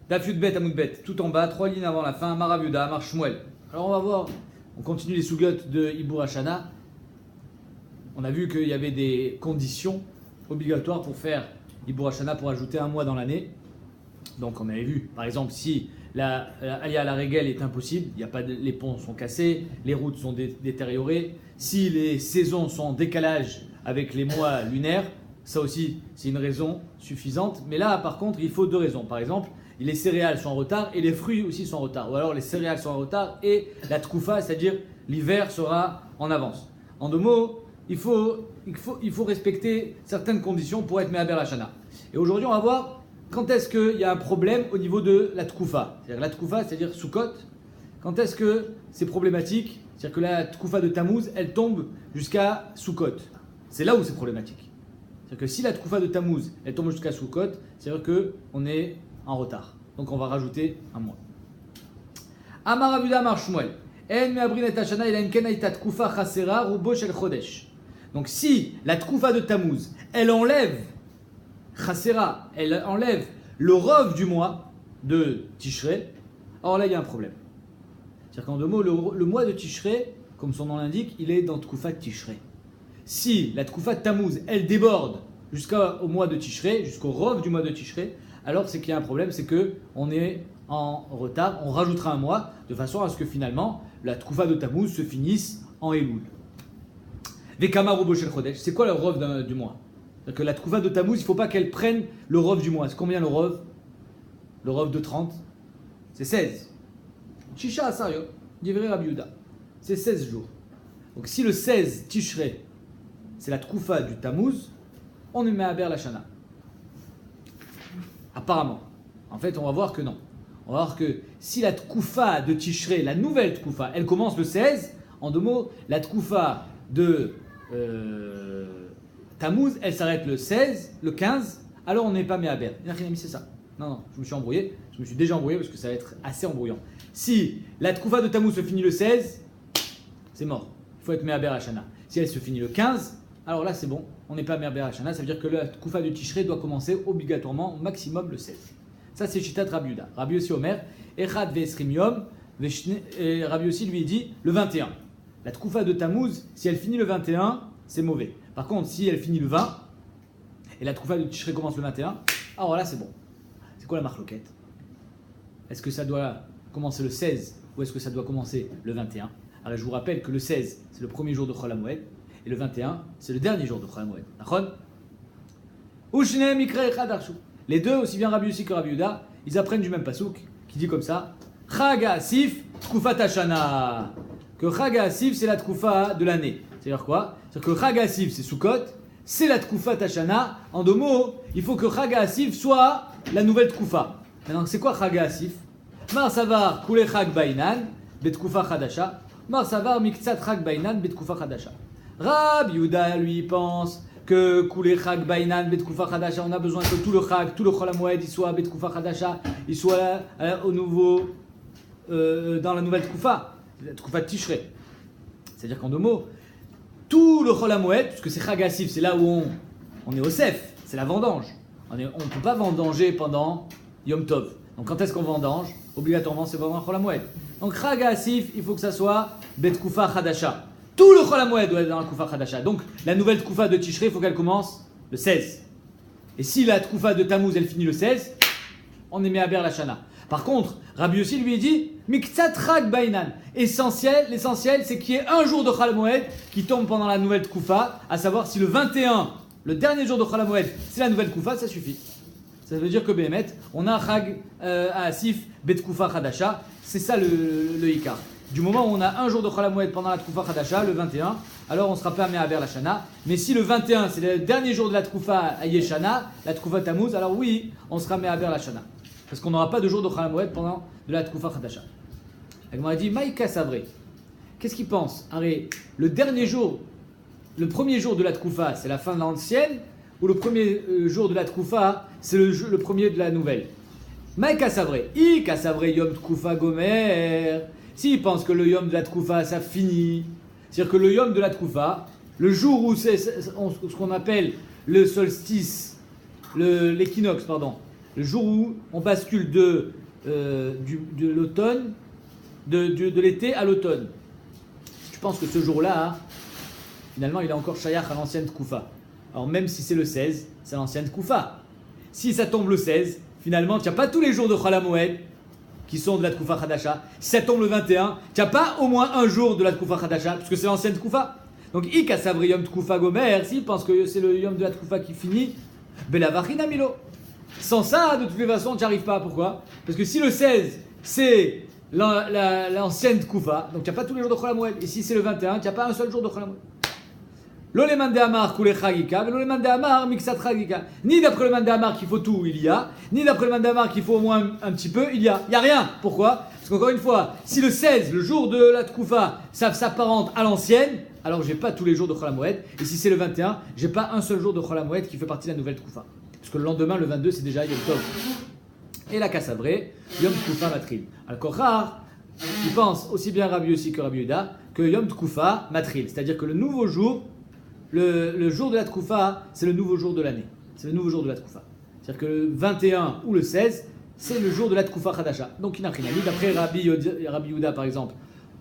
Daf Yudbet Amoudbet, tout en bas, 3 lignes avant la fin, Marav Yuda, Amar Shmuel. Alors on va voir, on continue les sugotes de Hibour Hashana. On a vu qu'il y avait des conditions obligatoires pour faire Hibour Hashana, pour ajouter un mois dans l'année. Donc on avait vu, par exemple, si la Aliyah à la régel est impossible, il y a pas les ponts sont cassés, les routes sont détériorées, si les saisons sont en décalage avec les mois lunaires, ça aussi c'est une raison suffisante. Mais là par contre il faut deux raisons. Par exemple, les céréales sont en retard et les fruits aussi sont en retard. Ou alors les céréales sont en retard et la troufa, c'est-à-dire l'hiver sera en avance. En deux mots, il faut respecter certaines conditions pour être Me'aber Hashana. Et aujourd'hui on va voir quand est-ce qu'il y a un problème au niveau de la Tkoufa. C'est-à-dire la Tkoufa, c'est-à-dire Sukkot. Quand est-ce que c'est problématique? C'est-à-dire que la Tkoufa de Tammuz, elle tombe jusqu'à Sukkot. C'est là où c'est problématique. C'est-à-dire que si la Tkoufa de Tammuz, elle tombe jusqu'à Sukkot, c'est-à-dire qu'on est en retard. Donc on va rajouter un mois. Amar Avuda Amar Shmuel. En me'abrin et Hashana ila en ken hayta Tkoufa chasera rubo shel chodesh. Donc si la Tkoufa de Tammuz, elle enlève Chasera, elle enlève le rov du mois de Tishrei, alors là il y a un problème. C'est-à-dire qu'en deux mots, le mois de Tishrei, comme son nom l'indique, il est dans Tkoufa de Tishrei. Si la Tkoufa de Tammuz, elle déborde jusqu'au mois de Tishrei, jusqu'au rov du mois de Tishrei, alors c'est qu'il y a un problème, c'est qu'on est en retard, on rajoutera un mois, de façon à ce que finalement, la Tkoufa de Tammuz se finisse en Elul. Vekama rubo shel chodesh, c'est quoi le rov du mois? C'est-à-dire que la Tkoufa de Tammuz, il ne faut pas qu'elle prenne le rov du mois. C'est combien le rov? Le rov de 30, c'est 16. Shisha Asario, Divrei Rabbi Yehuda. C'est 16 jours. Donc si le 16 Tishrei, c'est la Tkoufa du Tammuz, on est Me'aber Hashana. Apparemment. En fait, on va voir que non. On va voir que si la Tkoufa de Tishrei, la nouvelle Tkoufa, elle commence le 16, en deux mots, la Tkoufa de Tammuz, elle s'arrête le 16, le 15, alors on n'est pas Me'aber. C'est ça. Non, je me suis embrouillé. Je me suis déjà embrouillé parce que ça va être assez embrouillant. Si la Tkoufa de Tammuz se finit le 16, c'est mort. Il faut être Me'aber Hashana. Si elle se finit le 15, alors là c'est bon. On n'est pas Me'aber Hashana. Ça veut dire que la Tkoufa de Tishrei doit commencer obligatoirement au maximum le 16. Ça c'est Shitat Rabbi Yehuda. Rabbi Yossi Omer, Echad ve'esrim yom, et Rabbi Yossi lui dit le 21. La Tkoufa de Tammuz, si elle finit le 21, c'est mauvais. Par contre, si elle finit le 20, et la Tkoufa de Tishrei commence le 21, alors là c'est bon. C'est quoi la marloquette? Est-ce que ça doit commencer le 16 ou est-ce que ça doit commencer le 21? Alors je vous rappelle que le 16 c'est le premier jour de Chol HaMoed et le 21 c'est le dernier jour de Chol HaMoed. Les deux, aussi bien Rabbi Yossi que Rabbi Yehuda, ils apprennent du même pasouk qui dit comme ça: Chag HaAsif Tkufat Hashana. Que Chag HaAsif c'est la Tkoufa de l'année. C'est-à-dire quoi? C'est-à-dire que Chag HaAsif c'est Sukkot, c'est la Tkufat Hashana. En deux mots, il faut que Chag HaAsif soit la nouvelle Tkoufa. Maintenant, c'est quoi Chag HaAsif? Mar Savar Kule Chag Bainan Betkoufa Chadasha. Mar Savar Miktsat Chag Bainan Betkoufa Chadasha. Rabbi Yehuda lui pense que Kule Chag Bainan Betkoufa Chadasha, on a besoin que tout le Chag, tout le Chol HaMoed, il soit Betkoufa Chadasha, il soit au nouveau dans la nouvelle Tkoufa, la Tkoufa de Tishrei. C'est-à-dire qu'en deux mots, tout le Chol HaMoed, puisque c'est Chag HaAsif, c'est là où on est au Sef, c'est la vendange. On ne peut pas vendanger pendant Yom Tov. Donc quand est-ce qu'on vendange? Obligatoirement, c'est pendant Chol HaMoed. Donc Chag HaAsif, il faut que ça soit Betkoufa Chadasha. Tout le Chol HaMoed doit être dans la Tkoufa Chadasha. Donc la nouvelle Tkoufa de Tishrei, il faut qu'elle commence le 16. Et si la Tkoufa de Tammuz, elle finit le 16, on est Me'aber Hashana. Par contre, Rabbi Yossi lui dit Miktsat Chag Bainan. L'essentiel, c'est qu'il y ait un jour de Chol HaMoed qui tombe pendant la nouvelle Tkoufa, à savoir si le 21, le dernier jour de Chol HaMoed, c'est la nouvelle Tkoufa, ça suffit. Ça veut dire que Béhémet, on a Chag HaAsif Betkoufa Chadasha, c'est ça le Ikar. Du moment où on a un jour de Chol HaMoed pendant la Tkoufa Chadasha, le 21, alors on sera pas Me'aber Hashana. Mais si le 21, c'est le dernier jour de la Tkoufa Yeshana, la Tkoufa Tammuz, alors oui, on sera Me'aber Hashana. Parce qu'on n'aura pas de jour de Chol HaMoed pendant de la Tkoufa Chadasha. La Gemara dit Maïka Savré. Qu'est-ce qu'il pense? Le dernier jour, le premier jour de la Tkoufa, c'est la fin de l'ancienne, ou le premier jour de la Tkoufa, c'est le premier de la nouvelle? Maïka Savré. I Kasavré Yom Tkoufa Gomer. S'il pense que le Yom de la Tkoufa, ça finit, c'est-à-dire que le Yom de la Tkoufa, le jour où c'est ce qu'on appelle le solstice, l'équinoxe, le jour où on bascule de l'automne, de l'été à l'automne. Je pense que ce jour-là, finalement, il est encore shayach à l'ancienne Tkoufa. Alors même si c'est le 16, c'est l'ancienne Tkoufa. Si ça tombe le 16, finalement, tu n'as pas tous les jours de Chol HaMoed qui sont de la Tkoufa Chadasha. Si ça tombe le 21, tu n'as pas au moins un jour de la Tkoufa Chadasha, puisque c'est l'ancienne Tkoufa. Donc, Ika Savri Yom Tkoufa Gomer, s'il pense que c'est le Yom de la Tkoufa qui finit, Belavachina Milo. Sans ça, de toutes les façons, tu n'y arrives pas. Pourquoi? Parce que si le 16, c'est l'ancienne Tkoufa, donc tu n'as pas tous les jours de Chol HaMoed. Et si c'est le 21, tu n'as pas un seul jour de Chol HaMoed. L'oleman de Amar koule chagika, mais l'oleman de Amar mixat chagika. Ni d'après le man de Amar qu'il faut tout, il y a. Ni d'après le man de Amar qu'il faut au moins un petit peu, il y a. Il n'y a rien. Pourquoi? Parce qu'encore une fois, si le 16, le jour de la Tkoufa, ça s'apparente à l'ancienne, alors j'ai pas tous les jours de Chol HaMoed. Et si c'est le 21, j'ai pas un seul jour de Chol HaMoed qui fait partie de la nouvelle Tkoufa. Parce que le lendemain, le 22, c'est déjà Yom Tov. Et la Kassavré, Yom Tkoufa Matril. Alors rare, il pense aussi bien Rabbi Yossi que Rabbi Yehuda que Yom Tkoufa Matril. C'est-à-dire que le nouveau jour, le jour de la Tkoufa, c'est le nouveau jour de l'année. C'est le nouveau jour de la Tkoufa. C'est-à-dire que le 21 ou le 16, c'est le jour de la Tkoufa Khadasha. Donc il n'a rien à dire. D'après Rabbi Yehuda, par exemple,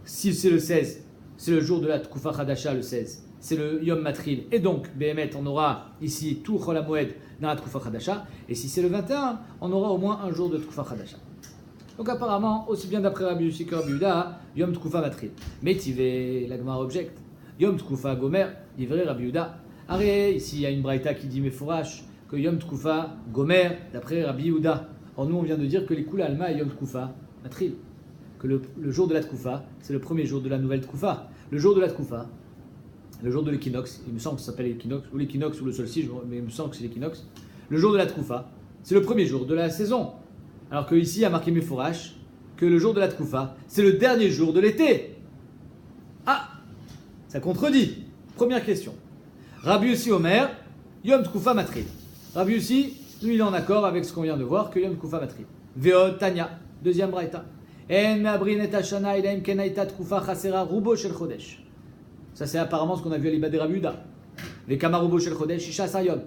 si c'est le 16, c'est le jour de la Tkoufa Khadasha, le 16. C'est le Yom Matril. Et donc, Behemet, on aura ici tout Chol HaMoed dans la Tkoufa Khadasha. Et si c'est le 21, on aura au moins un jour de Tkoufa Khadasha. Donc apparemment, aussi bien d'après Rabbi Yossi que Rabbi Yehuda, Yom Tkoufa Matril. Mais Tivé, la Gemara objecte. Yom Tkoufa Gomer, livré Rabbi Yehuda. Arrête, ici il y a une braïta qui dit Mefourash que Yom Tkoufa Gomer, d'après Rabbi Yehuda. Or nous on vient de dire que les Kula Alma et Yom Tkoufa Matril. Que le jour de la Tkoufa, c'est le premier jour de la nouvelle Tkoufa. Le jour de la Tkoufa, le jour de l'équinoxe, il me semble que ça s'appelle l'équinoxe ou le solstice, mais il me semble que c'est l'équinoxe. Le jour de la Tkoufa, c'est le premier jour de la saison. Alors que ici il y a marqué Mefourash que le jour de la Tkoufa, c'est le dernier jour de l'été. Ah, ça contredit. Première question. Rabbi Yossi Omer, Yom Tkoufa Matril. Rabbi Yossi, lui, il est en accord avec ce qu'on vient de voir, que Yom Tkoufa Matril. Veod Tanya, deuxième braïta. En me'abrin et hashana ilaim ken hayta tkoufa chasera rubo shel chodesh. Ça, c'est apparemment ce qu'on a vu à l'Ibad de Rabbi Yehuda. Les kama rubo shel chodesh, shisha sayom.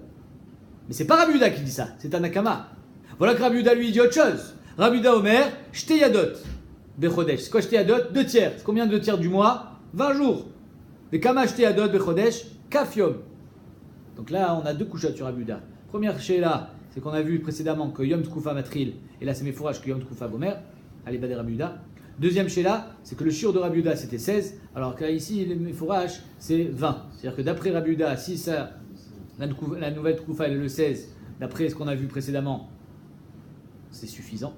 Mais c'est pas Rabbi Yehuda qui dit ça, c'est un akama. Voilà que Rabbi Yehuda lui dit autre chose. Rabbi Yehuda Omer, shte yadot bechodesh. C'est quoi shte yadot? 2 tiers. C'est combien de 2 tiers du mois? 20 jours. Les kama shte yadot bechodesh, kaf yom. Donc là, on a 2 couchettes sur Rabbi Yehuda. Première là, c'est qu'on a vu précédemment que Yom Tkoufa Matril, et là c'est mes fourrages que Yom Tkoufa Gomer, à l'Ibad de Rabbi Yehuda. Deuxième là, c'est que le shiur de Rabbi Yehuda c'était 16, alors que là ici, mes fourrages c'est 20. C'est-à-dire que d'après Rabbi Yehuda, si ça, la nouvelle Tkoufa elle est le 16, d'après ce qu'on a vu précédemment, c'est suffisant.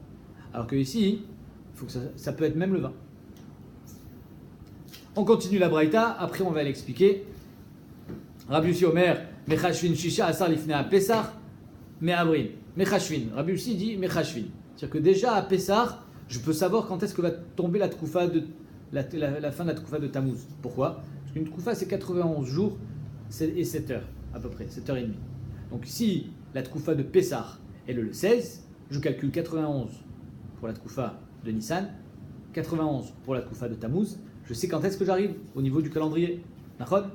Alors que ici, il faut que ça peut être même le 20. On continue la braïta, après on va l'expliquer. Rabbi Yossi Omer, Mechashvin Shisha Asar Lifnei Pesach, Me'abrin. Mechashvin. Rabbi Yossi dit Mechashvin. C'est-à-dire que déjà à Pesach, je peux savoir quand est-ce que va tomber la Tkoufa de la fin de la Tkoufa de Tammuz. Pourquoi? Parce qu'une Tkoufa c'est 91 jours et 7 heures à peu près, 7 heures et demie. Donc si la Tkoufa de Pesach est le 16, je calcule 91 pour la Tkoufa de Nissan, 91 pour la Tkoufa de Tammuz, je sais quand est-ce que j'arrive au niveau du calendrier. Nachod?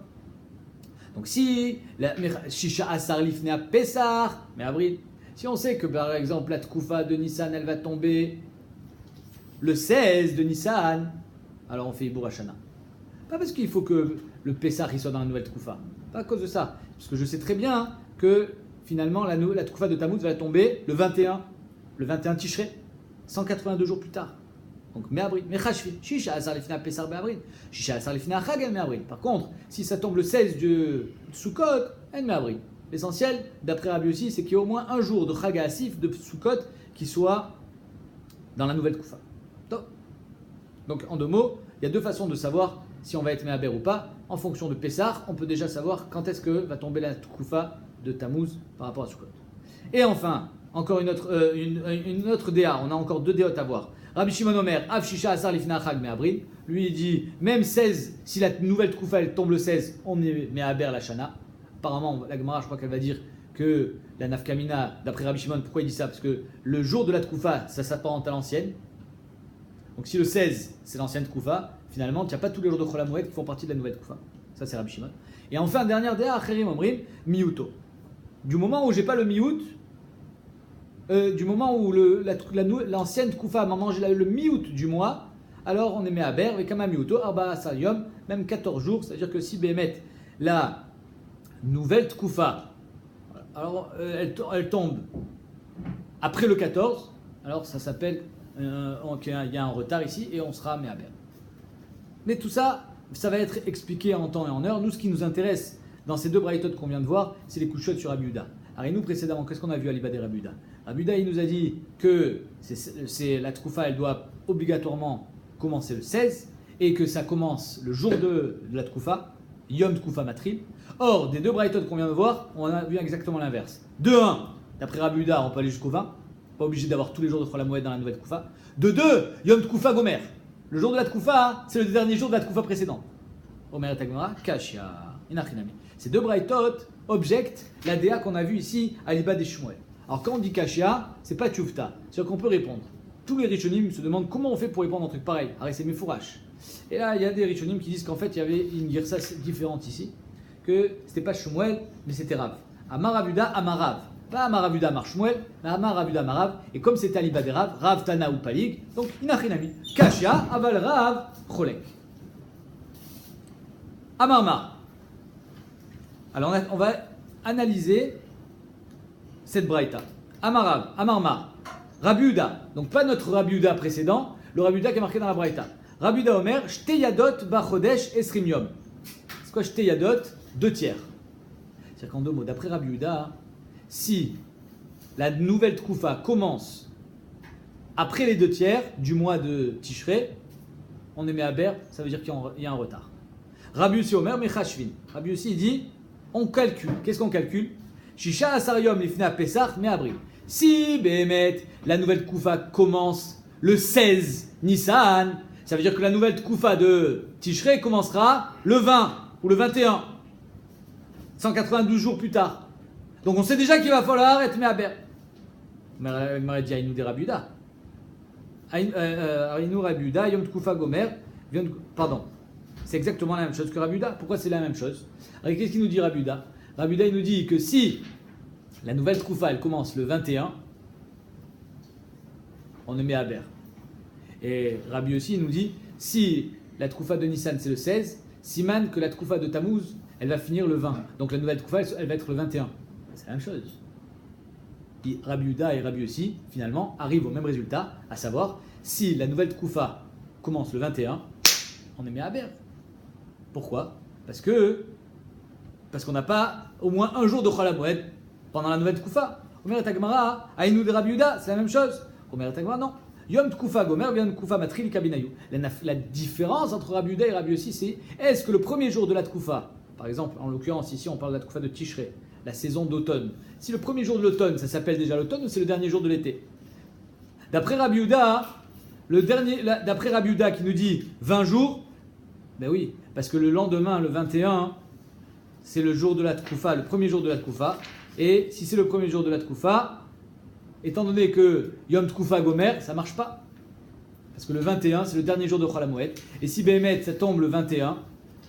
Donc si la Shisha Asar Lifnei Pesach, mais avril, si on sait que par exemple la Tkoufa de Nissan elle va tomber le 16 de Nissan, alors on fait Ibour Hashana. Pas parce qu'il faut que le Pesach il soit dans la nouvelle Tkoufa, pas à cause de ça, parce que je sais très bien que finalement la Tkoufa de Tammuz va tomber le 21 Tishrei, 182 jours plus tard. Donc, Me'abrin, Mechashvin, Shisha Asar Lifnei Pesach Me'abrin, Shisha Asar Lifnei Chag Me'abrin. Par contre, si ça tombe le 16 de Sukkot, en Me'abrin. L'essentiel, d'après Rabbi Yossi, c'est qu'il y ait au moins un jour de Chag Asif, de Sukkot, qui soit dans la nouvelle Tkoufa. Donc, en 2 mots, il y a 2 façons de savoir si on va être Me'aber ou pas. En fonction de Pessah, on peut déjà savoir quand est-ce que va tomber la Tkoufa de Tammuz par rapport à Sukkot. Et enfin, encore une autre déa, on a encore 2 déotes à voir. Rabbi Shimon Omer, Av Shisha Asar Lifnei Chag Me'abrin. Lui, il dit, même 16, si la nouvelle Tkoufa elle tombe le 16, on est Me'aber la Shana. Apparemment, la Gemara, je crois qu'elle va dire que la Nafkamina, d'après Rabbi Shimon, pourquoi il dit ça? Parce que le jour de la Tkoufa, ça s'apparente à l'ancienne. Donc si le 16, c'est l'ancienne Tkoufa, finalement, tu n'as pas tous les jours de Chol HaMoed qui font partie de la nouvelle Tkoufa. Ça, c'est Rabbi Shimon. Et enfin, dernière déa, Acherim Omrim, Miuto. Du moment où j'ai pas le Miout, du moment où l'ancienne Tkoufa m'a mangé le mi-août du mois, alors on est Me'aber, avec un mi-aoûto, Arba Asar même 14 jours, c'est-à-dire que si Bémet, la nouvelle Tkoufa, alors elle tombe après le 14, alors ça s'appelle qu'il y a un retard ici et on sera Me'aber. Mais tout ça, ça va être expliqué en temps et en heure. Nous, ce qui nous intéresse dans ces deux braïtotes qu'on vient de voir, c'est les couchottes sur Rabbi Yehuda. Alors, nous, précédemment, qu'est-ce qu'on a vu à l'Ibad et Rabbi Yehuda? Rabbi Yehuda, il nous a dit que la Tkoufa, elle doit obligatoirement commencer le 16 et que ça commence le jour de la Tkoufa, Yom Tkoufa Matril. Or, des deux braïtotes qu'on vient de voir, on a vu exactement l'inverse. De 1, d'après Rabbi Yehuda, on peut aller jusqu'au 20, pas obligé d'avoir tous les jours de Chol HaMoed dans la nouvelle Tkoufa. De 2, Yom Tkoufa Gomer. Le jour de la Tkoufa, c'est le dernier jour de la Tkoufa précédente. Omer et Tagmara, Kashia, Inachinami. Ces deux braïtotes objectent la DA qu'on a vue ici à l'Ibad et Shmuel. Alors quand on dit Kashia, c'est pas Tchoufta, c'est-à-dire qu'on peut répondre. Tous les Rishonim se demandent comment on fait pour répondre à un truc pareil. Alors c'est Mefourash. Et là, il y a des Rishonim qui disent qu'en fait, il y avait une girsa différente ici, que c'était pas Shmuel, mais c'était Rav. Amar Rabuda, Amar Rav. Pas Amar Rabuda, Amar Shmuel, mais Amar Rabuda, Amar Rav. Et comme c'était Aliba des Rav, Rav Tana ou Palig, donc Inachinami. Kashia, Aval Rav, Cholek. Amar Mar. Alors on va analyser cette braïta. Amar Rav, Amar Mar. Rabbi Yehuda, donc pas notre Rabbi Yehuda précédent, le Rabbi Yehuda qui est marqué dans la braïta. Rabbi Yehuda Omer, Shteyadot Bachodesh Esrim Yom. C'est quoi Shteyadot? 2 tiers. C'est-à-dire qu'en 2 mots, d'après Rabbi Yehuda, si la nouvelle Tkoufa commence après les 2 tiers du mois de Tishrei, on est Me'aber, ça veut dire qu'il y a un retard. Rabbi Yossi Omer, Mechashvin. Rabbi Yossi dit, on calcule. Qu'est-ce qu'on calcule? Shisha Asar Yom Lifnei Pesach Me'abril. Si, Béhémet, la nouvelle Tkoufa commence le 16 Nissan, ça veut dire que la nouvelle Tkoufa de Tishrei commencera le 20 ou le 21. 192 jours plus tard. Donc on sait déjà qu'il va falloir être Me'aber. Il m'aurait dit Aïnou des Rabbi Yehuda. Aïnou Rabbi Yehuda, Yom Tkoufa Gomer. Pardon. C'est exactement la même chose que Rabbi Yehuda. Pourquoi c'est la même chose? Alors qu'est-ce qu'il nous dit Rabbi Yehuda? Rabbi Yehuda il nous dit que si la nouvelle Tkoufa elle commence le 21, on est Me'aber. Et Rabbi aussi il nous dit si la Tkoufa de Nissan c'est le 16, Siman que la Tkoufa de Tammuz elle va finir le 20. Donc la nouvelle Tkoufa elle va être le 21. C'est la même chose. Puis Rabbi Yehuda et Rabbi aussi finalement arrivent au même résultat, à savoir si la nouvelle Tkoufa commence le 21, on est Me'aber. Pourquoi? Parce qu'on n'a pas au moins un jour de Chol HaMoed pendant la nouvelle Tkoufa. Omer et Agmara, Aïnou de Rabbi Yehuda, c'est la même chose. Omer et Agmara, non. Yom Tkoufa Gomer, Yom Tkoufa Matril Kabinayu. La différence entre Rabbi Yehuda et Rabbi Yossi, c'est est-ce que le premier jour de la Tkoufa, par exemple, en l'occurrence ici on parle de la Tkoufa de Tishrei, la saison d'automne, si le premier jour de l'automne ça s'appelle déjà l'automne ou c'est le dernier jour de l'été? D'après Rabbi Yehuda, d'après Rabbi Yehuda qui nous dit 20 jours, ben oui, parce que le lendemain, le 21, c'est le jour de la Tkoufa, le premier jour de la Tkoufa. Et si c'est le premier jour de la Tkoufa, étant donné que Yom Tkoufa Gomer, ça ne marche pas. Parce que le 21, c'est le dernier jour de Chol HaMoed. Et si Béhémet, ça tombe le 21,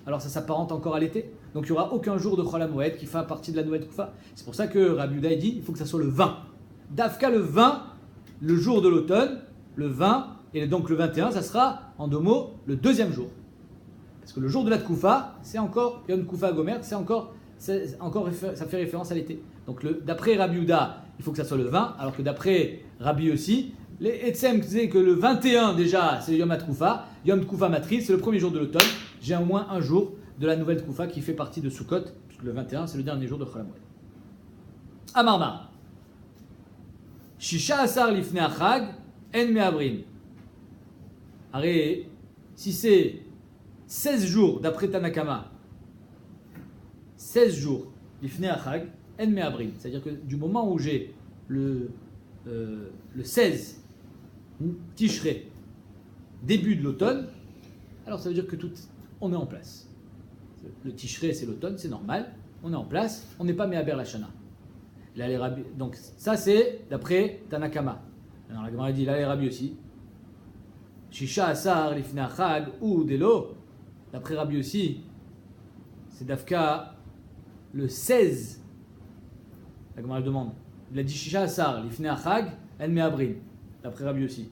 alors ça s'apparente encore à l'été. Donc il n'y aura aucun jour de Chol HaMoed qui fait partie de la nouvelle Tkoufa. C'est pour ça que Rabbi Yehuda dit il faut que ça soit le 20. Dafka le 20, le jour de l'automne, le 20, et donc le 21, ça sera, en 2 mots, le deuxième jour. Parce que le jour de la Tkoufa, c'est encore Yom Tkoufa Gomer, ça fait référence à l'été. Donc d'après Rabbi Yehuda, il faut que ça soit le 20, alors que d'après Rabbi aussi, les Etzem disaient que le 21 déjà, c'est Yom Tkoufa, Yom Tkoufa Matril, c'est le premier jour de l'automne. J'ai au moins un jour de la nouvelle Tkoufa qui fait partie de Sukkot, puisque le 21, c'est le dernier jour de Chol HaMoed. Amarma. Shisha Asar Lifnei Achag, En Me'abrin. Arrête, si c'est 16 jours d'après Tanakama, 16 jours, l'ifnei achag, en me'abrin. C'est-à-dire que du moment où j'ai le 16 Tishrei, début de l'automne, alors ça veut dire que on est en place. Le Tishrei c'est l'automne, c'est normal, on est en place, on n'est pas me'aber la shana. Donc ça c'est d'après Tanakama. Alors la Gemara dit là les Rabbi aussi. Shisha asar l'ifnei achag ou delo. D'après Rabbi aussi, c'est Dafka le 16. La Gemara demande il a dit Shisha Asar, l'ifne Achag, El Meabrin, d'après Rabbi Yossi.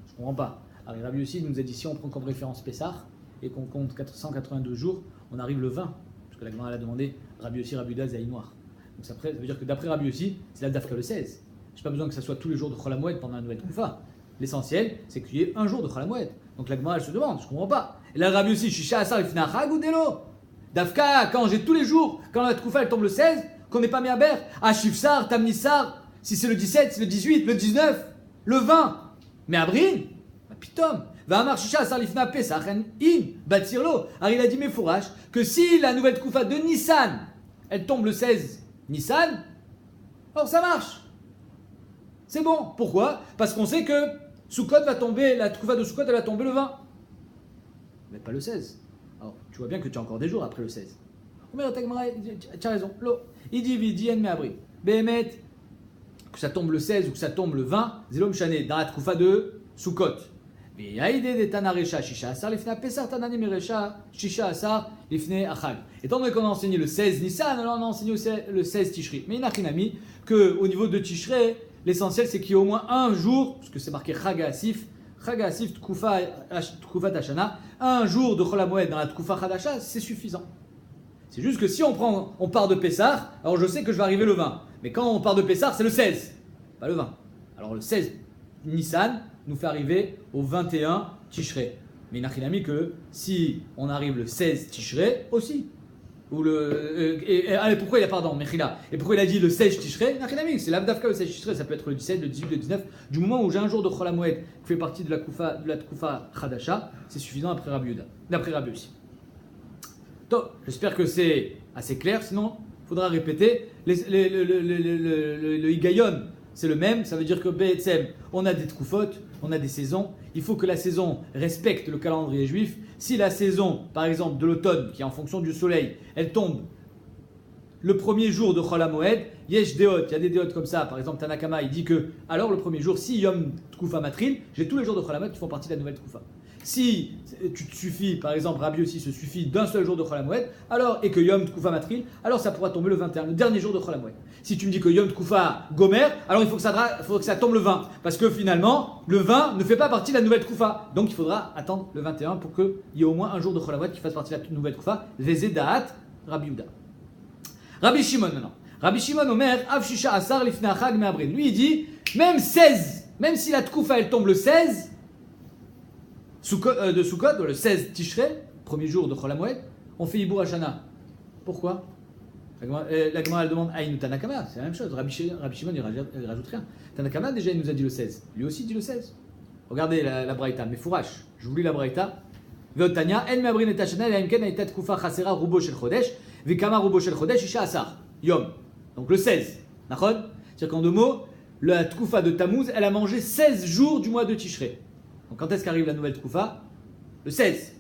Je ne comprends pas. Alors Rabbi Yossi nous a dit si on prend comme référence Pessah et qu'on compte 482 jours, on arrive le 20. Parce que la Gemara a demandé Rabbi Yossi, Rabbi Yuda, Zaï Noir. Donc ça veut dire que d'après Rabbi Yossi, c'est la Dafka le 16. Je n'ai pas besoin que ça soit tous les jours de Chol HaMoed pendant la nouvelle Tkufa. L'essentiel, c'est qu'il y ait un jour de Chol HaMoed. Donc la Gemara elle se demande, je ne comprends pas. Et là Rabbi Yossi, Shisha Asar, l'ifne Achag ou Delo Dafka, quand j'ai tous les jours, quand la Tkufa elle tombe le 16, qu'on n'est pas mis à Ber, à Shifsar, Tamnissar, si c'est le 17, c'est le 18, le 19, le 20. Mais à Brin, pitom. Va amar Shisha Asar l'ifna Pesach in Batsirlo. Alors il a dit Mefourash que si la nouvelle Tkufa de Nissan, elle tombe le 16 Nissan, alors ça marche. C'est bon. Pourquoi? Parce qu'on sait que Sukkot va tomber, la Tkufa de Sukkot elle va tomber le 20. Mais pas le 16. Alors, tu vois bien que tu as encore des jours après le 16. Tu as raison. Il dit, en abri. Béhémet, que ça tombe le 16 ou que ça tombe le 20, Zélom Chané, dans la Tkufa de Sukkot. Mais Yaïdé de Tanarecha, Shisha Asar, l'ifna Pesar, Tanani Merecha, Shisha Asar, l'ifne Achag. Étant donné qu'on a enseigné le 16 Nissan, alors on a enseigné le 16 Tishri. Mais il n'a rien mis qu'au niveau de Tishri, l'essentiel c'est qu'il y ait au moins un jour, parce que c'est marqué Chag Asif, Tkufa Tashana, un jour de Chol HaMoed dans la Tkufa Chadasha, c'est suffisant. C'est juste que si on part de Pessah, alors je sais que je vais arriver le 20. Mais quand on part de Pessah, c'est le 16, pas le 20. Alors le 16 Nissan nous fait arriver au 21 Tishrei. Mais il n'a rien mis que si on arrive le 16 Tishrei aussi. Ou allez, pourquoi il a, pardon, Mechila. Et pourquoi il a dit le 16 Tishrei? Il n'a rien mis. C'est l'Abdafka le 16 Tishrei, ça peut être le 17, le 18, le 19. Du moment où j'ai un jour de Chol HaMoed qui fait partie de la Tkufa Chadasha, c'est suffisant après Rabbi Yuda, d'après Rabbi aussi. Donc, j'espère que c'est assez clair, sinon il faudra répéter. Le Higayon, c'est le même, ça veut dire que Be'etzem, on a des Tkufot, on a des saisons. Il faut que la saison respecte le calendrier juif. Si la saison, par exemple, de l'automne, qui est en fonction du soleil, elle tombe le premier jour de Chol HaMoed, Yesh Deot, il y a des Deot comme ça. Par exemple, Tanakama, il dit que, alors le premier jour, si Yom Tkufa Matril, j'ai tous les jours de Chol HaMoed qui font partie de la nouvelle Tkufa. Si tu te suffis, par exemple, Rabbi aussi se suffit d'un seul jour de Chol HaMoed, alors, et que Yom Tkufa Matril, alors ça pourra tomber le 21, le dernier jour de Chol HaMoed. Si tu me dis que Yom Tkufa Gomer, alors il faut que ça tombe le 20. Parce que finalement, le 20 ne fait pas partie de la nouvelle Tkufa. Donc il faudra attendre le 21 pour qu'il y ait au moins un jour de Chol HaMoed qui fasse partie de la nouvelle Tkufa. Vezedaat, Rabbi Yuda. Rabbi Shimon maintenant. Rabbi Shimon Omer, Av Shisha Asar Lifne Achag Me'abrin. Lui il dit, même 16, même si la Tkufa elle tombe le 16, de Sukkot, le 16 Tishrei, premier jour de Chol HaMoed, on fait Yibur Hashana. Pourquoi? La Gemara elle demande Aïnou Tanakama, c'est la même chose. Rabbi Shimon il rajoute rien. Tanakama déjà il nous a dit le 16, lui aussi dit le 16. Regardez la Braïta, mais Fourash, je vous lis la Braïta. Veotania, En Me'abrin et Hashana, la Imken Aïta Tkufa Chasera Rubo Shel Chodesh, Vikama Rubo Shel Chodesh, Isha Asar, Yom. Donc le 16, Nachon? C'est-à-dire qu'en deux mots, la Tkufa de Tammuz, elle a mangé 16 jours du mois de Tishrei. Donc quand est-ce qu'arrive la nouvelle Tkufa? Le 16.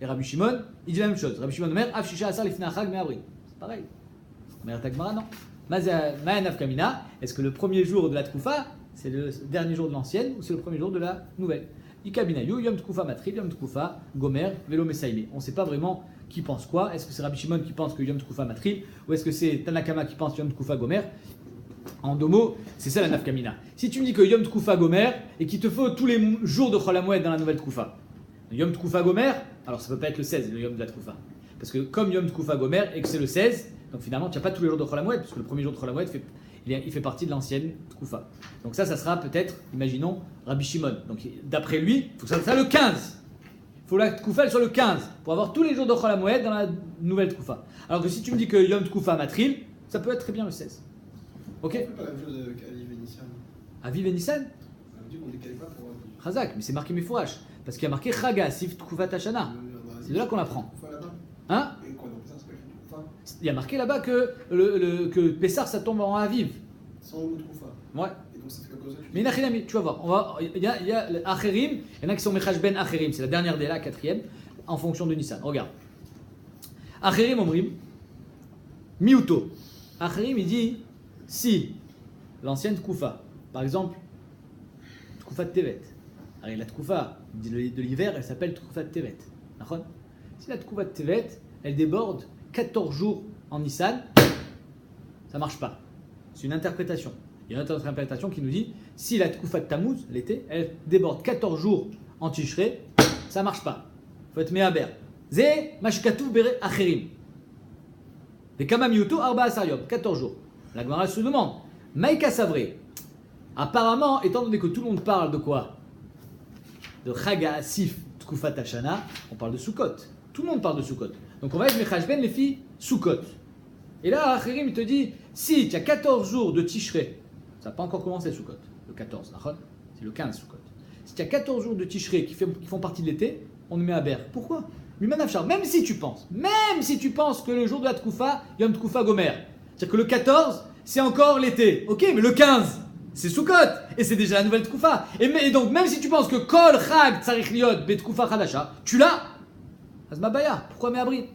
Et Rabbi Shimon, il dit la même chose. Rabbi Shimon Omer, Av Shisha Asar Lifne Achag Me'abrin. C'est pareil. Omer Tagmara, non. Ma'anav Kamina, est-ce que le premier jour de la Tkufa, c'est le dernier jour de l'ancienne ou c'est le premier jour de la nouvelle? Ikabinayu, Yom Tkufa Matril, Yom Tkufa Gomer, Velo Mesaïme. On ne sait pas vraiment qui pense quoi. Est-ce que c'est Rabbi Shimon qui pense que Yom Tkufa Matril ou est-ce que c'est Tanakama qui pense Yom Tkufa Gomer? En deux mots, c'est ça la nafkamina. Si tu me dis que Yom Tkufa Gomer et qu'il te faut tous les jours de Chol HaMoed dans la nouvelle Tkufa, Yom Tkufa Gomer, alors ça ne peut pas être le 16, le Yom de la Tkufa. Parce que comme Yom Tkufa Gomer et que c'est le 16, donc finalement tu n'as pas tous les jours de Chol HaMoed, parce que le premier jour de Chol HaMoed il fait partie de l'ancienne Tkufa. Donc ça sera peut-être, imaginons, Rabbi Shimon. Donc d'après lui, il faut que ça soit le 15. Il faut la Tkufa soit le 15 pour avoir tous les jours de Chol HaMoed dans la nouvelle Tkufa. Alors que si tu me dis que Yom Tkufa Matril, ça peut être très bien le 16. Ok. On fait pas la même chose avec Aviv et Nissan. Aviv et Nissan? Ça veut dire qu'on décale pas pour Aviv. Chazak, mais c'est marqué Mefourash. Parce qu'il y a marqué Chaga, Sif Tkufat Hashana. C'est de là qu'on l'apprend. Hein? Et quoi, donc ça, c'est pas écrit Tkufa? Il y a marqué là-bas que Pessar ça tombe en Aviv. Sans le mot Tkufa. Ouais. Et donc ça fait comme ça. Mais Nachinami, tu vas voir. Il y a Acherim, il y en a qui sont Mechash Ben Acherim, c'est la dernière des là, quatrième, en fonction de Nissan. Regarde. Acherim Omrim, Miuto. Acherim il dit si l'ancienne Tkufa, par exemple, Tkufat Tevet, alors la Tkufa de l'hiver, elle s'appelle Tkufat Tevet. D'accord? Si la Tkufat Tevet, elle déborde 14 jours en Nissan, ça marche pas. C'est une interprétation. Il y a une autre interprétation qui nous dit si la Tkoufat Tammuz, l'été, elle déborde 14 jours en Tishrei, ça marche pas. Il faut être Mehaber. Zé Mashkatu Bere Acherim. Des Kamam Yuto Arba Asariom, 14 jours. La Gemara se demande Maïka Savré. Apparemment, étant donné que tout le monde parle de quoi? De Chaga Asif Tkufat Hashana, on parle de Sukkot. Tout le monde parle de Sukkot. Donc on va être Mechashben les filles Sukkot. Et là, Acherim, il te dit si tu as 14 jours de Tishrei, ça n'a pas encore commencé Sukkot, le 14, c'est le 15 Sukkot. Si tu as 14 jours de Tishrei qui font partie de l'été, on le met à Ber. Pourquoi? Même si tu penses que le jour de la Tkoufa, Yom Tkoufa Gomer, c'est-à-dire que le 14, c'est encore l'été. Ok, mais le 15, c'est Sukkot, et c'est déjà la nouvelle Tkoufa. Et donc, même si tu penses que Kol Chag Tsarich Liot Bet Tkoufa Chadasha, tu l'as. Azmabaya, pourquoi Mehabri?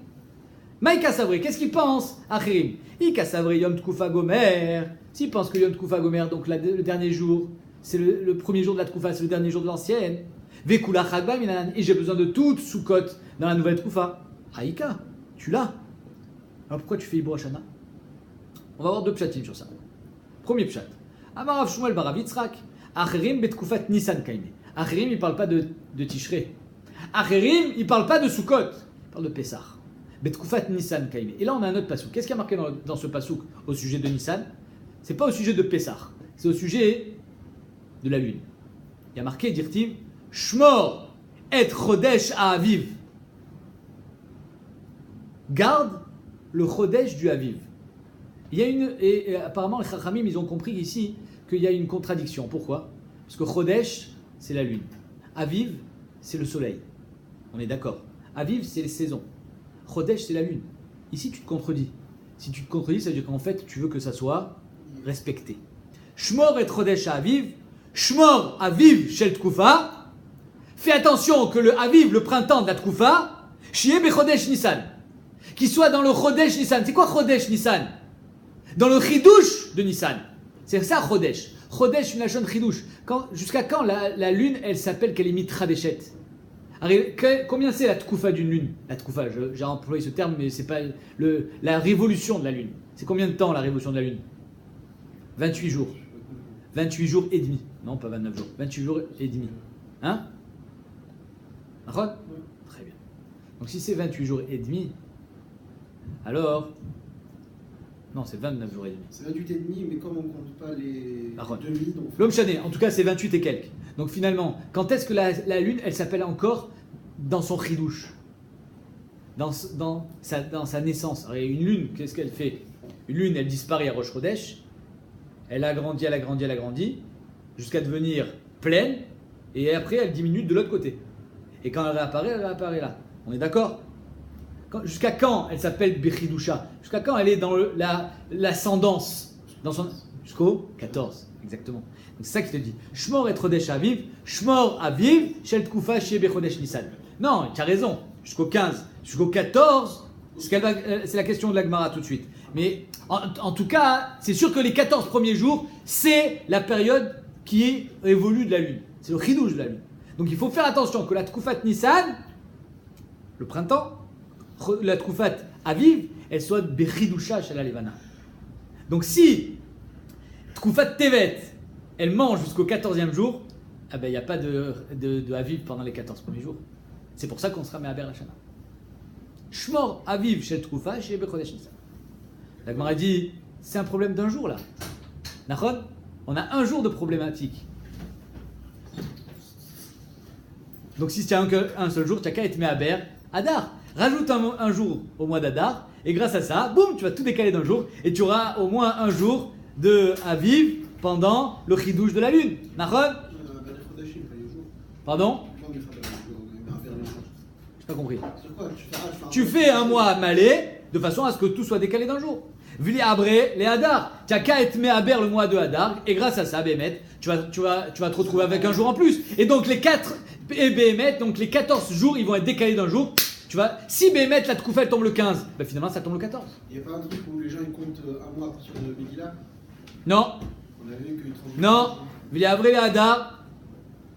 Maïka Savri, qu'est-ce qu'il pense? Achirim, Ika Savri Yom Tkoufa Gomer. S'il pense que Yom Tkoufa Gomer, donc le dernier jour, c'est le premier jour de la Tkoufa, c'est le dernier jour de l'ancienne. Vekula Chagba Minanan, et j'ai besoin de toute Sukkot dans la nouvelle Tkoufa. Aïka, tu l'as. Alors pourquoi tu fais Ibro Hashana? On va voir deux pshatim sur ça. Premier pshat. Amarav Shmuel Barav Yitzrak. Achirim betkufat Nisan Kaime. Achirim, il ne parle pas de Tishrei. Achirim, il ne parle pas de Sukkot. Il parle de Pessah. Betkufat Nisan Kaime. Et là, on a un autre pasouk. Qu'est-ce qu'il y a marqué dans ce pasouk au sujet de Nisan? C'est pas au sujet de Pessah. C'est au sujet de la lune. Il y a marqué, dirtim, Shmor et Chodesh à Aviv. Garde le Chodesh du Aviv. Il y a et apparemment les Chachamim, ils ont compris ici qu'il y a une contradiction. Pourquoi? Parce que Chodesh, c'est la lune. Aviv, c'est le soleil. On est d'accord. Aviv, c'est les saisons. Chodesh, c'est la lune. Ici, tu te contredis. Si tu te contredis, ça veut dire qu'en fait, tu veux que ça soit respecté. Shmor et Chodesh à Aviv. Shmor Aviv Shel Tkoufa. Fais attention que le Aviv, le printemps de la Tkoufa, Shié be Chodesh Nissan. Qu'il soit dans le Chodesh Nissan. C'est quoi Chodesh Nissan? Dans le Chidouche de Nissan. C'est ça Chodesh. Chodesh, une lachon Chidouche. Jusqu'à quand la lune, elle s'appelle qu'elle est mitradeshet? Combien c'est la Tkoufa d'une lune? La Tkoufa, j'ai employé ce terme, mais c'est pas la révolution de la lune. C'est combien de temps la révolution de la lune? 28 jours. 28 jours et demi. Non, pas 29 jours. 28 jours et demi. Hein? D'accord? Très bien. Donc si c'est 28 jours et demi, alors... Non, c'est 29 jours et demi. C'est 28 et demi, mais comme on ne compte pas les demi, donc... L'homme chané, en tout cas c'est 28 et quelques. Donc finalement, quand est-ce que la lune, elle s'appelle encore dans son chidouche, dans sa naissance? Alors, une lune, qu'est-ce qu'elle fait? Une lune, elle disparaît à Rosh Chodesh, elle agrandit, jusqu'à devenir pleine, et après elle diminue de l'autre côté. Et quand elle réapparaît là. On est d'accord? Jusqu'à quand elle s'appelle Bechidusha? Jusqu'à quand elle est dans l'ascendance? Jusqu'au 14, exactement. Donc c'est ça qui te dit. Shmor et Chodesh Aviv, Shmor Aviv, Shel Tkoufa Shie Bechodesh Nissan. Non, tu as raison. Jusqu'au 15, jusqu'au 14, c'est la question de la Gemara tout de suite. Mais en tout cas, c'est sûr que les 14 premiers jours, c'est la période qui est évolue de la lune. C'est le chidouche de la lune. Donc il faut faire attention que la Tkoufat Nissan, le printemps, la Tkoufat Aviv, elle soit Bechidusha chez la Levana. Donc si Tkoufat Tevet, elle mange jusqu'au 14e jour, il n'y a pas de Aviv pendant les 14 premiers jours. C'est pour ça qu'on sera Mehaber Hashana. Shmor Aviv chez Tkoufa, chez Bechodesh Nissan. La Gemara dit, c'est un problème d'un jour là. Nachon, on a un jour de problématique. Donc si tu as un seul jour, tu n'as qu'à être Mehaber Adar. Rajoute un jour au mois d'Adar, et grâce à ça, boum, tu vas tout décaler d'un jour, et tu auras au moins un jour de Aviv pendant le chidouche de la lune. Nachon? Pardon? J'ai pas compris. Tu fais un mois malé de façon à ce que tout soit décalé d'un jour. Vili Abré, les Hadar. Tu n'as qu'à être Mehaber le mois de Hadar, et grâce à ça, Bémet, tu vas te retrouver avec un jour en plus. Et donc les 4 et Bémet, donc les 14 jours, ils vont être décalés d'un jour. Si Bémet, la Tkoufa, elle tombe le 15, ben finalement ça tombe le 14. Il n'y a pas un truc où les gens ils comptent un mois à partir de Megillah? Non. On a vu que non. Vili Abré, les Hadar.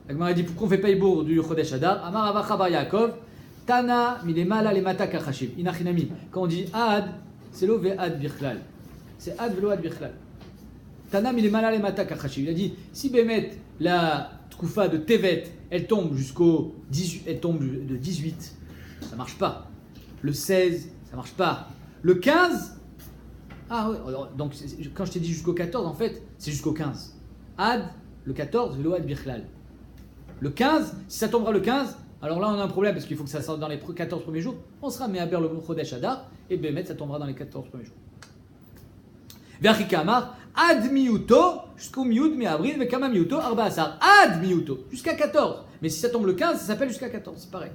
La Gemara dit pourquoi on ne fait pas Ibour du Chodesh Hadar? Amar Avacha Bar Yaakov. Tana milemala lemata kachashiv. Inachinami. Quand on dit ad, c'est lo ve ad birchlal. C'est ad velo ad birchlal. Tanam, il est malal et mata kachashiv. Il a dit, si Bémet, la Tkoufa de Tevet, elle tombe jusqu'au 18, elle tombe de 18, ça marche pas. Le 16, ça marche pas. Le 15, ah ouais, donc quand je t'ai dit jusqu'au 14, en fait, c'est jusqu'au 15. Ad, le 14, velo ad birchlal. Le 15, si ça tombera le 15, alors là on a un problème parce qu'il faut que ça sorte dans les 14 premiers jours. On sera Mehaber le Chodesh Adar et Bémet, ça tombera dans les 14 premiers jours. Ve'achika amar, ad miuto, jusqu'au miut me'abril, ve'kama miuto, arba asar. Ad miuto, jusqu'à 14. Mais si ça tombe le 15, ça s'appelle jusqu'à 14, c'est pareil.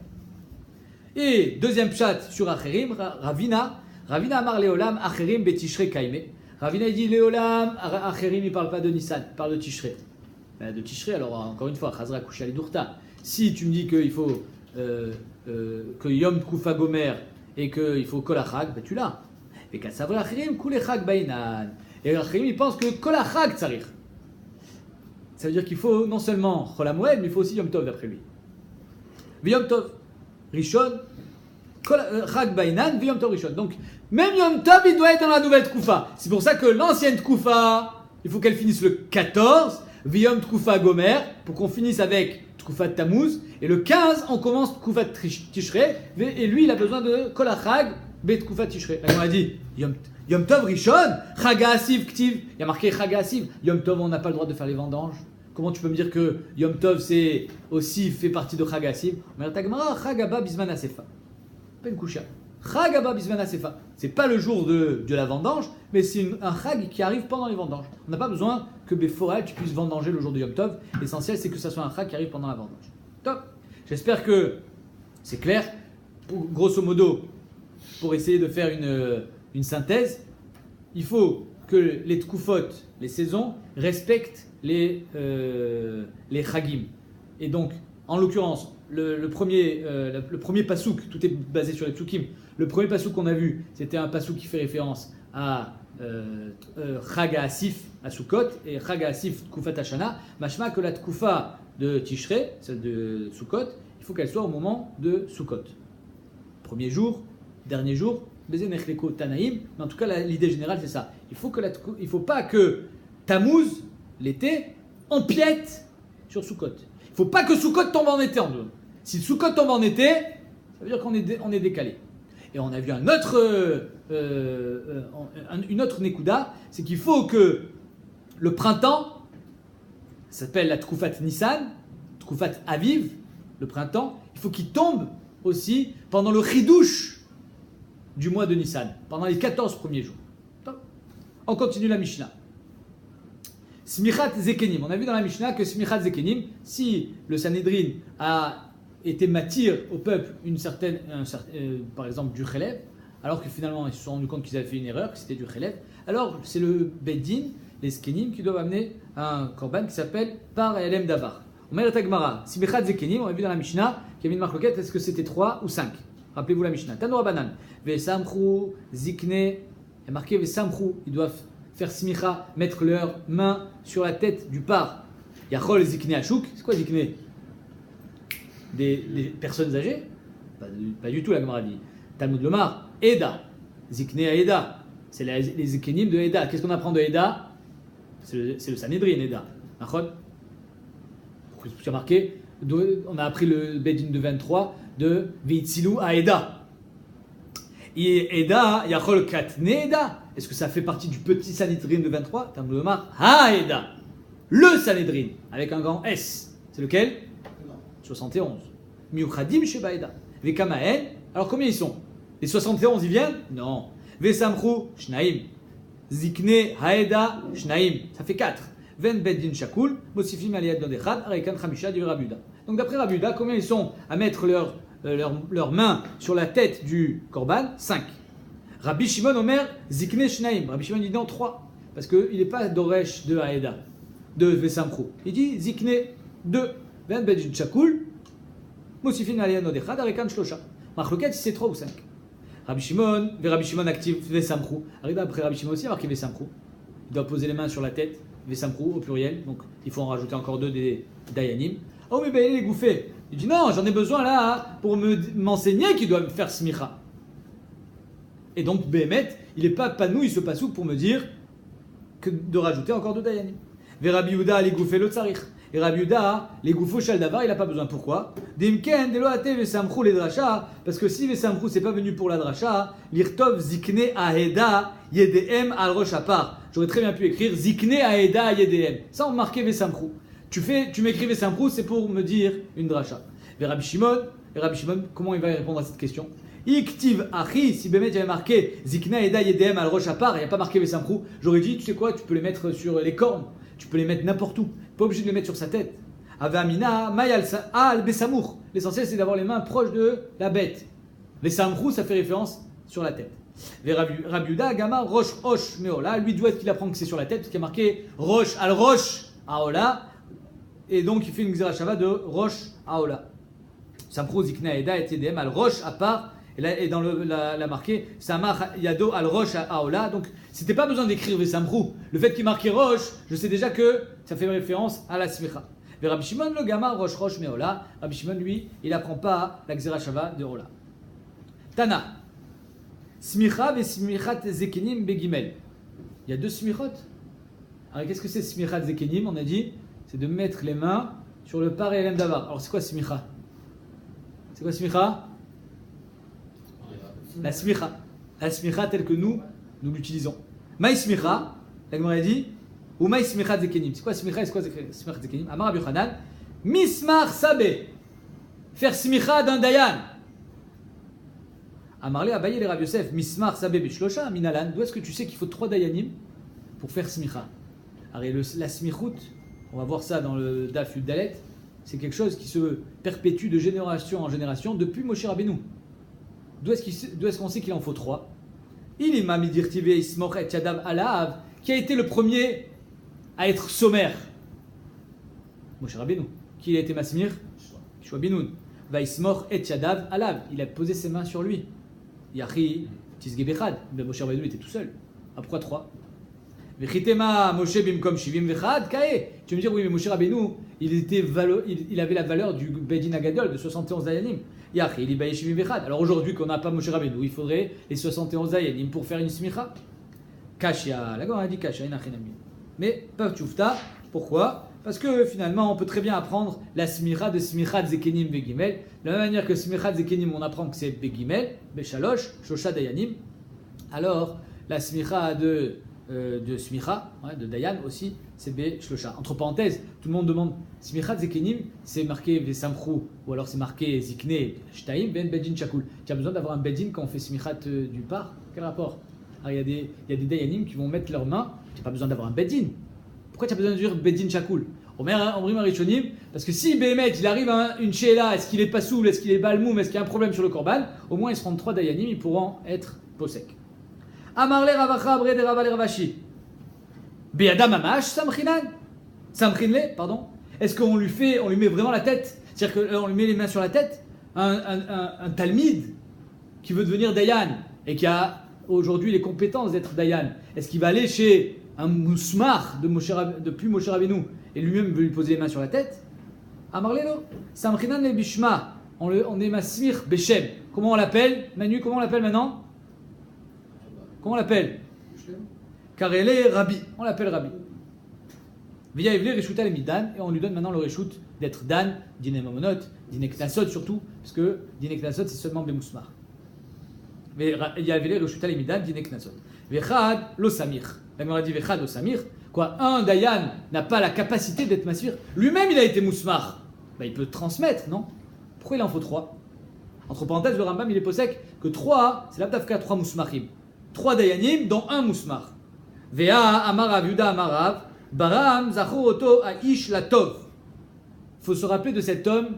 Et deuxième pshat sur Acherim, Ravina amar Leolam, Acherim betishrei kaime. Ravina dit Leolam, Acherim, il ne parle pas de Nissan, il parle de Tishrei. De Tishrei, alors encore une fois, Chazra Kushia Lidurta. Si tu me dis qu'il faut que Yom Tkoufa Gomer et qu'il faut Kol HaChag, ben tu l'as. Et qu'à savoir Acherim, Kul Chag Bainan. Et Acherim, il pense que Kol HaChag Tsarir. Ça veut dire qu'il faut non seulement Chol HaMoed, mais il faut aussi Yom Tov d'après lui. Yom Tov. Rishon, Chag Bainan, Yom Tov Rishon. Donc, même Yom Tov, il doit être dans la nouvelle Tkoufa. C'est pour ça que l'ancienne Tkoufa, il faut qu'elle finisse le 14, Yom Tkoufa Gomer, pour qu'on finisse avec Tkoufa Tammuz. Et le 15, on commence Tkoufa Tishrei. Et lui, il a besoin de Kol HaChag, Bet Tkoufa Tishrei. Là, on a dit Yom Tov Rishon, Chag HaAsiv Ktiv. Il y a marqué Chag HaAsiv. Yom Tov, on n'a pas le droit de faire les vendanges. Comment tu peux me dire que Yom Tov c'est aussi fait partie de Chag HaAsiv? On va dire Tagmara, Chag Haba Bisman HaSefa. Pas une coucha. Chag Haba Bisman HaSefa. C'est pas le jour de la vendange, mais c'est un Chag qui arrive pendant les vendanges. On n'a pas besoin que Beforel tu puisses vendanger le jour de Yom Tov. L'essentiel c'est que ça soit un Chag qui arrive pendant la vendange. Top. J'espère que c'est clair. Grosso modo, pour essayer de faire une synthèse, il faut que les Tkoufot, les saisons, respectent les Chagim. Et donc, en l'occurrence, le premier pasouk, tout est basé sur les Tsukim. Le premier pasouk qu'on a vu, c'était un pasouk qui fait référence à Chag HaAsif à Sukkot et Chag HaAsif Tkufat Hashana. Mashma que la Tkufa de Tishrei, celle de Sukkot, il faut qu'elle soit au moment de Sukkot. Premier jour, dernier jour, Bezenechleko Tanaïm. Mais en tout cas, l'idée générale, c'est ça. Il faut pas que Tammuz, l'été, empiète sur Sukkot. Il ne faut pas que Sukkot tombe en été en deux. Si Sukkot tombe en été, ça veut dire qu'on est décalé. Et on a vu une autre Nekuda, c'est qu'il faut que le printemps, ça s'appelle la Tkufat Nissan, Tkufat Aviv, le printemps, il faut qu'il tombe aussi pendant le Chidouche du mois de Nissan, pendant les 14 premiers jours. On continue la Mishnah. Smichat Zekenim. On a vu dans la Mishnah que Smichat Zekenim, si le Sanhedrin a été matir au peuple par exemple du Chelev, alors que finalement ils se sont rendus compte qu'ils avaient fait une erreur, que c'était du Chelev, alors c'est le Beddin, les Skenim, qui doivent amener un korban qui s'appelle par Elem Davar. On met la Tagmara. Smichat Zekenim, on a vu dans la Mishnah qu'il y avait une marloquette, est-ce que c'était 3 ou 5? Rappelez-vous la Mishnah. Tanoa Banan. Vesamchou, Zikne, il y a marqué Vesamchou, ils doivent faire smicha, mettre leurs mains sur la tête du par. Yachol Zikne Achouk, c'est quoi Zikne? Des personnes âgées? Pas du tout, la Gemara dit. Talmud Lomar, Eda. Zikne à Eda. C'est les Zikenim de Eda. Qu'est-ce qu'on apprend de Eda? C'est le Sanhedrin, Eda. Pourquoi c'est marqué? On a appris le Bedin de 23 de Veitzilou à Eda. Et Eda, Yachol Katne Eda. Est-ce que ça fait partie du petit Sanhedrin de 23? Talmud Lomar, Ha Eda. Le Sanhedrin, avec un grand S. C'est lequel? 71. Miuchadim Sheba Eda. Vekamaen. Alors combien ils sont? Les 71 ils viennent? Non. Vesamchou Shnaim. Zikne Haeda Shnaim. Ça fait 4. Ven Beddin Shakul. Mosifim Aliyad Nodechad. Arekan Chamisha du Rabuda. Donc d'après Rabuda, combien ils sont à mettre leurs mains sur la tête du Korban? 5. Rabbi Shimon Omer Zikne Shnaim. Rabbi Shimon dit non 3. Parce qu'il n'est pas d'Oresh de Haeda. De Vesamchou. Il dit Zikne 2. Ven Beddin Shakul. Mosifim Aliyad Nodechad. Arekan Shlosha. Machloket si c'est 3 ou 5. Rabbi Shimon active Vesamchou. Après Rabbi Shimon aussi, il a marqué Vesamchou. Il doit poser les mains sur la tête, Vesamchou au pluriel, donc il faut en rajouter encore 2 des Dayanim. Oh mais ben il est gouffé. Il dit non, j'en ai besoin là pour m'enseigner qu'il doit me faire smicha. Et donc Béhémet, il n'est pas panouille ce pasouk pour me dire que de rajouter encore 2 dayanim. Ve Rabbi Yehuda les goufé lo tsarich. Et Rabbi Yehuda, les goufos shal davar, il n'a pas besoin. Pourquoi? Dimken de loate vesamchou les dracha, parce que si vesamchou c'est pas venu pour la dracha, l'irtov zikne aheda yedem al rosh apar. J'aurais très bien pu écrire zikne aheda yedem. Ça on marquait vesamchou. Tu m'écris vesamchou, c'est pour me dire une dracha. Et Rabbi Shimon, comment il va répondre à cette question? Iktiv achi, si Bémet avait marqué zikne aheda yedem al rosh apar, il n'y a pas marqué vesamchou, j'aurais dit, tu sais quoi, tu peux les mettre sur les cornes, tu peux les mettre n'importe où. Pas obligé de les mettre sur sa tête. Avamina, mayal al besamour. L'essentiel c'est d'avoir les mains proches de la bête. Les samrou, ça fait référence sur la tête. Rabbi Yehuda, Gama, roche, hosh, meola. Lui, d'où est-ce qu'il apprend que c'est sur la tête? Parce qu'il y a marqué roche, al roche, aola. Et donc il fait une xerashava de roche, aola. Samrou, zikna, eda, et tdm, al roche, à part. Et là, et dans la marqué, Samach Yado al Rosh Aola. Donc, c'était pas besoin d'écrire Vesamrou. Le fait qu'il marquait Rosh, je sais déjà que ça fait référence à la Smicha. Mais Rabbi Shimon, le Gama, Rosh Meola. Rabbi Shimon, lui, il apprend pas la Xera Shava de Ola. Tana. Smicha ve Smichat Zekenim Begimel. Il y a 2 Smichot. Alors, qu'est-ce que c'est Smichat Zekenim? On a dit, c'est de mettre les mains sur le par et l'em d'avar. Alors, c'est quoi Smicha? C'est quoi Smicha? La smicha telle que nous l'utilisons. Maï smicha, la Gemara dit, ou maï smicha zekenim. C'est quoi smicha et c'est quoi smicha zekenim? Amar Rabbi Yochanan, mismar sabé, faire smicha d'un dayan. Amarle Abaye les Rabbi Yosef, mismar sabé beshlosha minalan. D'où est-ce que tu sais qu'il faut 3 dayanim pour faire smicha? Alors la smichout, on va voir ça dans le Daf Yud Dalet, c'est quelque chose qui se perpétue de génération en génération depuis Moshe Rabbeinu. D'où est-ce qu'on sait qu'il en faut 3? Il est Mamidirtive Ismor et Yadav Alav, qui a été le premier à être sommaire. Moshe Rabbeinu. Qui a été Masmir? Yeshua Binoun. Va Ismor et Yadav Alav. Il a posé ses mains sur lui. Yachi Tisge Bechad. Mais Moshe Rabbeinu était tout seul. Ah, pourquoi 3? Vechitema Moshe Bimkom Shivim Vechad Kae. Tu veux me dire, oui, mais Moshe Rabbeinu, il avait la valeur du Bedin Agadol de 71 dayanim. Alors aujourd'hui, qu'on n'a pas Moshe Rabbeinu, il faudrait les 71 dayanim pour faire une smicha. Kashia, la Gemara dit Kashia, mais pas tchoufta. Pourquoi? Parce que finalement, on peut très bien apprendre la smicha de smichat zekenim begimel. De la même manière que smichat zekenim, on apprend que c'est begimel, beshalosh, shosha dayanim. Alors, la smicha de smicha, de dayan aussi, c'est beshlosha. Entre parenthèses, tout le monde demande smichat zekenim, c'est marqué vesamchrou, ou alors c'est marqué zikne, shtaim, ben bedin chakul. Tu as besoin d'avoir un bedin quand on fait smichat du par? Quel rapport? Alors il y a des dayanim qui vont mettre leurs mains, tu n'as pas besoin d'avoir un bedin. Pourquoi tu as besoin de dire bedin chakul? On brime Rishonim, parce que si Béhémet il arrive à une sheila, est-ce qu'il est pas soul, est-ce qu'il est balmoum, est-ce qu'il y a un problème sur le korban, au moins ils seront 3 dayanim, ils pourront être posek. Amarle Ravacha Bre de Ravale Ravashi. Be'adam Amash Samchinle, pardon. Est-ce qu'on lui met vraiment la tête? C'est-à-dire qu'on lui met les mains sur la tête? Un talmid qui veut devenir dayan et qui a aujourd'hui les compétences d'être dayan, est-ce qu'il va aller chez un mousmar depuis Moshe Rabbeinu et lui-même veut lui poser les mains sur la tête? Amarlelo, Samchinan le Bishma, on est Masmir Beshem. Comment on l'appelle? Manu, comment on l'appelle maintenant? Comment on l'appelle? Car elle est Rabbi, on l'appelle Rabbi. Via Evle Reshuta le Midan, et on lui donne maintenant le Reshut d'être Dan, Dine Mamonot, Dine Knasot surtout, parce que Dine Knasot c'est seulement Bemousmar. Via Evle Reshuta le Midan, Dine Knasot. Vechad lo Samir. La Gemara dit Vechad lo Samir. Quoi, un Dayan n'a pas la capacité d'être Masmir. Lui-même il a été Mousmar. Il peut transmettre, non? Pourquoi il en faut 3? Entre parenthèses, le Rambam il est posek que 3, c'est l'Abdavka 3 Mousmarim. 3 Dayanim, dont un Mousmar. Vea Amarav Yuda Amarav, Baram Zachor Oto Aish Latov. Il faut se rappeler de cet homme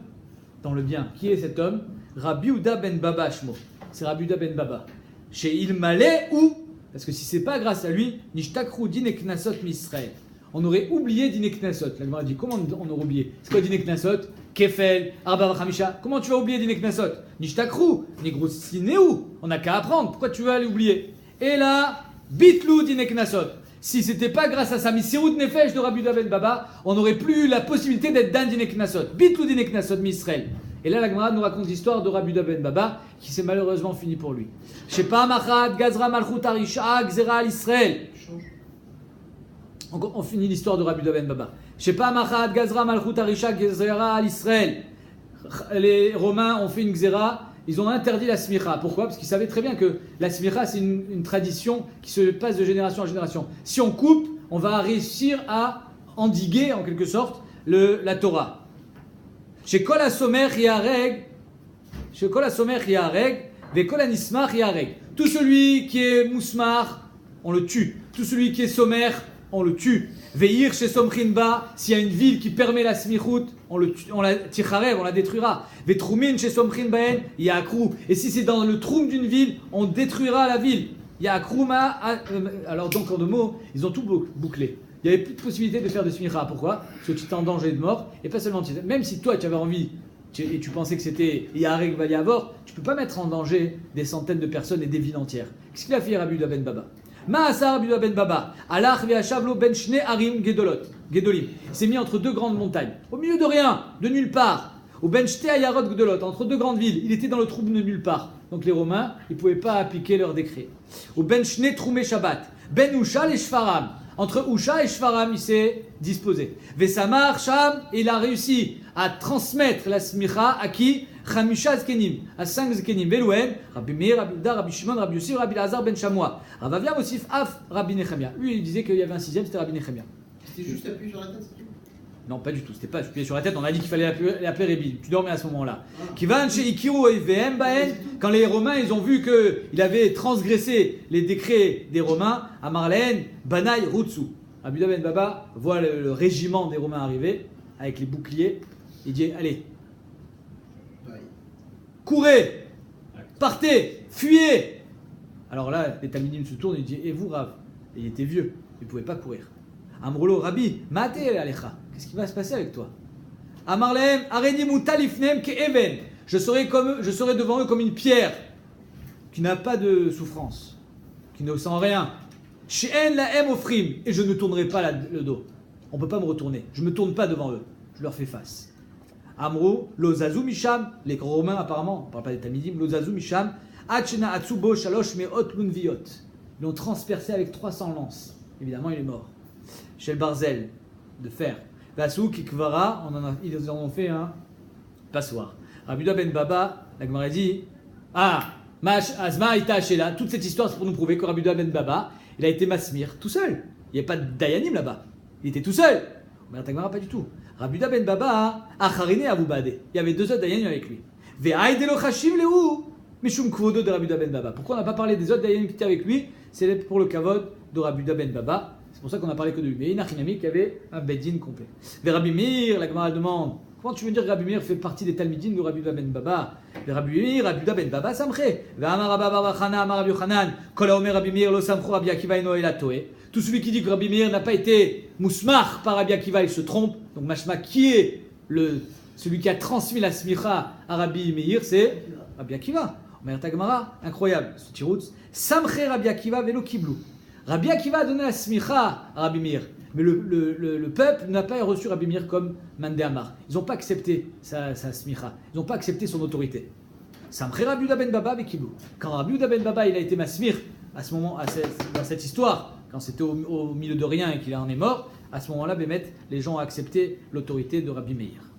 dans le bien. Qui est cet homme? Rabbi Yehuda ben Baba Shmo. C'est Rabbi Yehuda ben Baba. Chez Ilmalé ou, parce que si c'est pas grâce à lui, Nishtakru Dine Knasot Misraël. On aurait oublié Dine Knasot. La Gemara dit comment on aurait oublié? C'est quoi Dine Knasot? Kefel, Arba Vachamisha. Comment tu vas oublier Dine Knasot? Nishtakru, Nigrosinéou. On n'a qu'à apprendre. Pourquoi tu vas aller oublier? Et là, Bitlou Dine Knasot. Si c'était pas grâce à sa Misirut Nefesh de Rabbi Yehuda ben Baba, on n'aurait plus eu la possibilité d'être Dan Dine Knasot. Bitlou Dine Knasot Misraël. Et là, la Gemara nous raconte l'histoire de Rabbi Yehuda ben Baba qui s'est malheureusement fini pour lui. Shepa Machat Gazra Malchut Arisha Gzera al Israël. On finit l'histoire de Rabbi Yehuda ben Baba. Shepa Machat Gazra Malchut Arisha Gezera al Israël. Les Romains ont fait une Gzera, ils ont interdit la smicha. Pourquoi? Parce qu'ils savaient très bien que la smicha, c'est une tradition qui se passe de génération en génération. Si on coupe, on va réussir à endiguer, en quelque sorte, la Torah. Chez Kol HaSomer Yareg, Vekol HaNismach Yareg. Tout celui qui est mousmar, on le tue. Tout celui qui est sommer, on le tue. Veir chez Somrinba, s'il y a une ville qui permet la smichut, on la ticharev, on la détruira. Vetrumin chez Somrinbaen, Yakrou. Et si c'est dans le troum d'une ville, on détruira la ville. Yakrouma. Alors donc en deux mots, ils ont tout bouclé. Il n'y avait plus de possibilité de faire de smicha. Pourquoi? Parce que tu étais en danger de mort. Et pas seulement, même si toi tu avais envie et tu pensais que c'était Yarek Valiavor, tu ne peux pas mettre en danger des centaines de personnes et des villes entières. Qu'est-ce qu'il a fait Rabbi Yehuda ben Baba? Ma'asar Rabbi Yehuda ben Baba, alach ve'ashavlo ben shne arim gedolim. Il s'est mis entre deux grandes montagnes, au milieu de rien, de nulle part. Au ben shte ayarot gedolot, entre deux grandes villes. Il était dans le trou de nulle part. Donc les Romains, ils ne pouvaient pas appliquer leur décret. Au ben shne troumé Shabbat, ben Ushal et Shfaram. Entre Usha et Shfaram, il s'est disposé. Vesamar Sham, il a réussi à transmettre la smicha à qui? Chamisha Zkenim, à 5 Zkenim. Velouen, Rabbi Meir, Rabbi Yehuda, Rabbi Shimon, Rabbi Yossi, Rabbi Lazar ben Shamoua. Ravavia Mosif Af, Rabbi Nechemia. Lui, il disait qu'il y avait un sixième, c'était Rabbi Nechemia. C'était juste appuyé sur la tête, c'est tout? Non, pas du tout. C'était pas appuyer sur la tête. On a dit qu'il fallait l'appeler Rébi. Tu dormais à ce moment-là. Kivan chez Ikiru EVM Baen, quand les Romains ils ont vu qu'il avait transgressé les décrets des Romains, à Marlène, Banaï, Rutsu. Rabbi Yehuda ben Baba voit le régiment des Romains arriver avec les boucliers. Il dit allez, courez, partez, fuyez. Alors là, les Talmidim se tournent et disent et vous, Rav? Et il était vieux, il ne pouvait pas courir. Amrolo, Rabbi, Mate Alecha, qu'est-ce qui va se passer avec toi? Amarlehem, Arenimu Talifnem ke Even, je serai devant eux comme une pierre qui n'a pas de souffrance, qui ne sent rien. She'en lahem ofrim, et je ne tournerai pas le dos. On ne peut pas me retourner, je ne me tourne pas devant eux, je leur fais face. Amro, Lozazu Misham, les Romains apparemment, on ne parle pas des Tamidim, Lozazu Misham, Achena Atsubo Shalosh Meot Lunviot. Ils l'ont transpercé avec 300 lances. Évidemment, il est mort. Chez le Barzel, de fer. Vasou Kikvara, ils en ont fait un passoire. Rabbi Yehuda ben Baba, la Gemara dit Mash Azma Ita Shela, toute cette histoire c'est pour nous prouver que Rabbi Yehuda ben Baba, il a été masmir tout seul. Il n'y a pas de Dayanim là-bas. Il était tout seul. Mais la Gemara, pas du tout. Rabbi Yehuda ben Baba, Acharine Avubade. Il y avait 2 autres Dayanim avec lui. Ve'aïdelo Chashim Lehu, Mishum Kvodo de Rabbi Yehuda ben Baba. Pourquoi on n'a pas parlé des autres Dayanim qui étaient avec lui? C'est pour le kavod de Rabbi Yehuda ben Baba. C'est pour ça qu'on a parlé que de lui. Mais Inachinami qui avait un beddin complet. Ve Rabbi Meir, la Gemara demande comment tu veux dire que Rabbi Meir fait partie des Talmidim de Rabbi Yehuda ben Baba? Ve Rabbi Meir, Rabbi Yehuda ben Baba samche. Ve Amar Rabba Bar Chana, Amar Rabbi Yochanan, Kol haomer Rabbi Meir lo samchu Rabbi Akiva eno ela toé. Tout celui qui dit que Rabbi Meir n'a pas été mousmar par Rabbi Akiva, il se trompe. Donc Mashma, qui est celui qui a transmis la smicha à Rabbi Meir? C'est Rabbi Akiva. Omer Tagmara, incroyable ce tiroutz. Samche Rabbi Akiva velo kiblu. Rabbi Akiva a donné la smicha à Rabbi Meir, mais le peuple n'a pas reçu Rabbi Meir comme Mandé Amar. Ils n'ont pas accepté sa smicha, ils n'ont pas accepté son autorité. Samche Rabbi Yehuda ben Baba vekiblu. Quand Rabbi Yehuda ben Baba il a été masmir à ce moment, dans cette histoire, quand c'était au milieu de rien et qu'il en est mort, à ce moment-là, Bémet, les gens ont accepté l'autorité de Rabbi Meir.